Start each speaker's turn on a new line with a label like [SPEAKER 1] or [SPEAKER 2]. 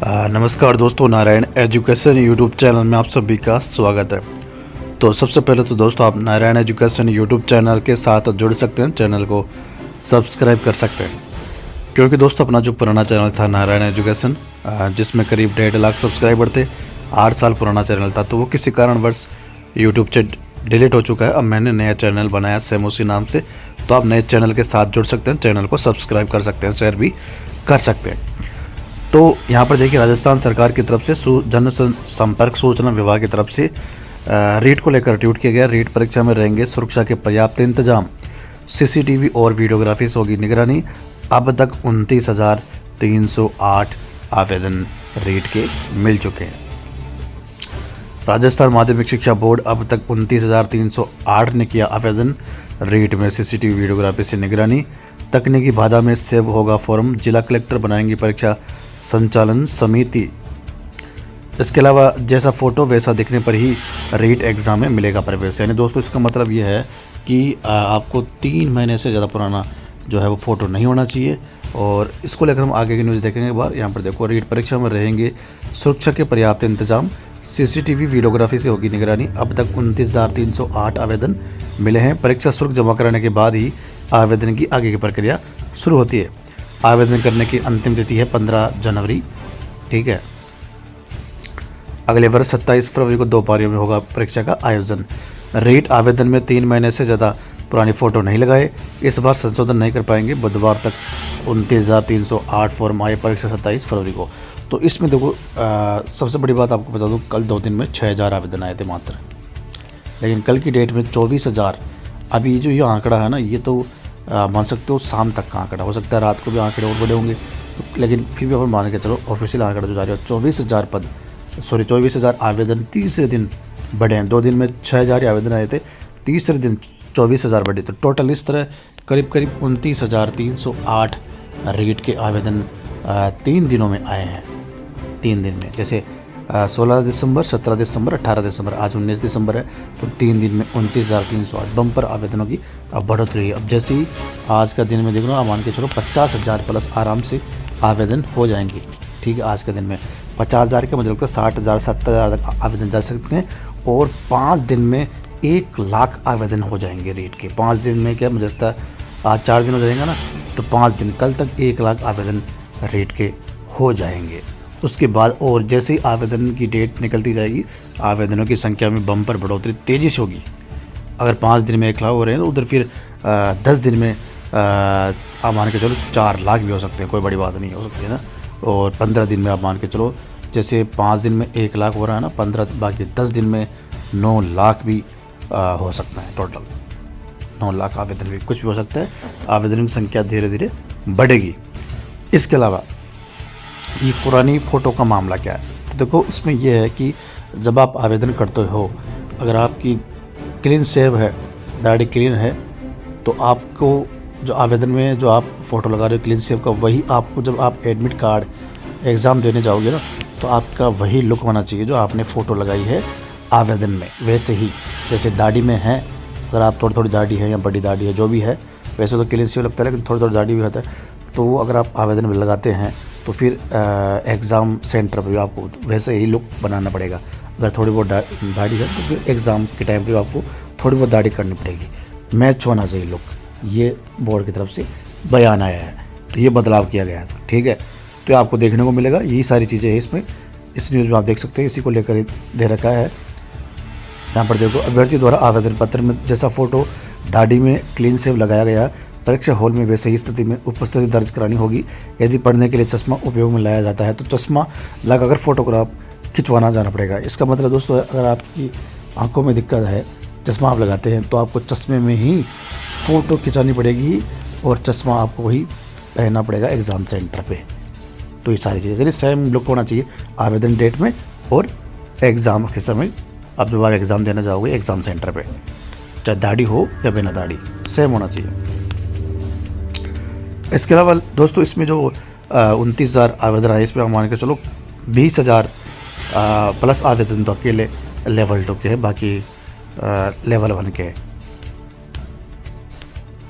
[SPEAKER 1] नमस्कार दोस्तों, Narayan education YouTube channel में आप सभी का स्वागत है। तो सबसे पहले तो दोस्तों आप नारायण एजुकेशन यूट्यूब चैनल के साथ जुड़ सकते हैं, चैनल को सब्सक्राइब कर सकते हैं। क्योंकि दोस्तों अपना जो पुराना चैनल था नारायण एजुकेशन, जिसमें करीब 1.5 लाख सब्सक्राइबर थे, 8 साल पुराना चैनल था, तो वो किसी कारणवश यूट्यूब से डिलीट हो चुका है। अब मैंने नया चैनल बनाया सेम उसी नाम से, तो आप नए चैनल के साथ जुड़ सकते हैं, चैनल को सब्सक्राइब कर सकते हैं, शेयर भी कर सकते हैं। तो यहाँ पर देखिए, राजस्थान सरकार की तरफ से जन संपर्क सूचना विभाग की तरफ से रीट को लेकर ट्वीट किया गया। रीट परीक्षा में रहेंगे सुरक्षा के पर्याप्त इंतजाम, सीसीटीवी और वीडियोग्राफी से होगी निगरानी। अब तक 29,308 आवेदन रीट के मिल चुके हैं। राजस्थान माध्यमिक शिक्षा बोर्ड अब तक 29,308 ने किया आवेदन। रीट में सीसीटीवी वीडियोग्राफी से निगरानी, तकनीकी बाधा में सेव होगा फॉर्म, जिला कलेक्टर बनाएंगी परीक्षा संचालन समिति। इसके अलावा जैसा फोटो वैसा दिखने पर ही रीट एग्जाम में मिलेगा प्रवेश। यानी दोस्तों इसका मतलब ये है कि आपको 3 महीने से ज़्यादा पुराना जो है वो फ़ोटो नहीं होना चाहिए। और इसको लेकर हम आगे की न्यूज़ देखेंगे एक बार। यहाँ पर देखो, रीट परीक्षा में रहेंगे सुरक्षा के पर्याप्त इंतजाम, सीसीटीवी वीडियोग्राफी से होगी निगरानी। अब तक 29,308 आवेदन मिले हैं। परीक्षा शुल्क जमा कराने के बाद ही आवेदन की आगे की प्रक्रिया शुरू होती है। आवेदन करने की अंतिम तिथि है 15 जनवरी। ठीक है, अगले वर्ष 27 फरवरी को 2 पारियों में होगा परीक्षा का आयोजन। रीट आवेदन में 3 महीने से ज़्यादा पुरानी फ़ोटो नहीं लगाए, इस बार संशोधन नहीं कर पाएंगे। बुधवार तक 29,308 फॉर्म आए, परीक्षा 27 फरवरी को। तो इसमें देखो, सबसे बड़ी बात आपको बता दूं, कल 2 दिन में 6,000 आवेदन आए थे मात्र, लेकिन कल की डेट में 24,000। अभी जो ये आंकड़ा है ना, ये तो मान सकते हो शाम तक का आंकड़ा हो सकता है, रात को भी आंकड़े और बड़े होंगे, लेकिन फिर भी अपन मान के चलो ऑफिशियल आंकड़ा जो जारी है 24,000 आवेदन तीसरे दिन बढ़े हैं। 2 दिन में 6,000 आवेदन आए थे, तीसरे दिन 24,000 बढ़े। तो टोटल इस तरह करीब 29,308 रीट के आवेदन 3 दिनों में आए हैं। 3 दिन में, जैसे 16 दिसंबर, 17 दिसंबर, 18 दिसंबर, आज 19 दिसंबर है, तो 3 दिन में 29,308 बम्पर आवेदनों की अब बढ़ोतरी है। अब जैसे ही आज का दिन में देख लो, आप मान के चलो 50,000 प्लस आराम से आवेदन हो जाएंगे। ठीक है, आज के दिन में 50,000 के मुझे लगता है 60,000 70,000 तक आवेदन जा सकते हैं। और 5 दिन में 1 लाख आवेदन हो जाएंगे रीट के। 5 दिन में क्या, मुझे लगता है आज 4 दिन हो जाएंगे ना, तो 5 दिन, कल तक 1 लाख आवेदन रीट के हो जाएंगे। उसके बाद और जैसे ही आवेदन की डेट निकलती जाएगी, आवेदनों की संख्या में बम्पर बढ़ोतरी तेज़ी से होगी। अगर 5 दिन में 1 लाख हो रहे हैं, तो उधर फिर 10 दिन में आप मान के चलो 4 लाख भी हो सकते हैं, कोई बड़ी बात नहीं हो सकती है ना। और 15 दिन में आप मान के चलो, जैसे 5 दिन में 1 लाख हो रहा है ना, 15 बाकी 10 दिन में 9 लाख भी हो सकता है। टोटल 9 लाख आवेदन भी, कुछ भी हो सकता है। आवेदन की संख्या धीरे धीरे बढ़ेगी। इसके अलावा ये पुरानी फ़ोटो का मामला क्या है, तो देखो इसमें यह है कि जब आप आवेदन करते हो, अगर आपकी क्लीन सेव है, दाढ़ी क्लीन है, तो आपको जो आवेदन में जो आप फ़ोटो लगा रहे हो क्लीन सेव का, वही आपको जब आप एडमिट कार्ड एग्ज़ाम देने जाओगे ना, तो आपका वही लुक होना चाहिए जो आपने फ़ोटो लगाई है आवेदन में। वैसे ही जैसे दाढ़ी में है, अगर आप थोड़ी थोड़ी दाढ़ी है या बड़ी दाढ़ी है, जो भी है, वैसे तो क्लीन सेव लगता है, लेकिन थोड़ी थोड़ी दाढ़ी भी होता है, तो वो अगर आप आवेदन में लगाते हैं तो फिर एग्ज़ाम सेंटर पर भी आपको वैसे ही लुक बनाना पड़ेगा। अगर थोड़ी बहुत दाढ़ी है तो फिर एग्ज़ाम के टाइम पे आपको थोड़ी बहुत दाढ़ी करनी पड़ेगी। मैच होना चाहिए लुक, ये बोर्ड की तरफ से बयान आया है, तो ये बदलाव किया गया है। ठीक है, तो आपको देखने को मिलेगा, यही सारी चीज़ें हैं इसमें, इस न्यूज़ में आप देख सकते हैं। इसी को लेकर दे रखा है। यहाँ पर देखो, अभ्यर्थी द्वारा आवेदन पत्र में जैसा फ़ोटो दाढ़ी में क्लीन सेव लगाया गया, परीक्षा हॉल में वैसे ही स्थिति में उपस्थिति दर्ज करानी होगी। यदि पढ़ने के लिए चश्मा उपयोग में लाया जाता है, तो चश्मा लगाकर फोटोग्राफ खिंचवाना जाना पड़ेगा। इसका मतलब दोस्तों, अगर आपकी आंखों में दिक्कत है, चश्मा आप लगाते हैं, तो आपको चश्मे में ही फ़ोटो खिंचानी पड़ेगी और चश्मा आपको वही पहनना पड़ेगा एग्ज़ाम सेंटर पे। तो ये सारी चीज़ें चलिए सेम लुक होना चाहिए आवेदन डेट में और एग्ज़ाम के समय। आप जब आप एग्ज़ाम देने जाओगे एग्ज़ाम सेंटर पे, चाहे दाढ़ी हो या बिना दाढ़ी, सेम होना चाहिए। इसके अलावा दोस्तों इसमें जो 29,000 आवेदन आए, इसमें हम मान के चलो 20,000 प्लस आवेदन तो अकेले लेवल 2 के हैं, बाकी लेवल 1 के हैं।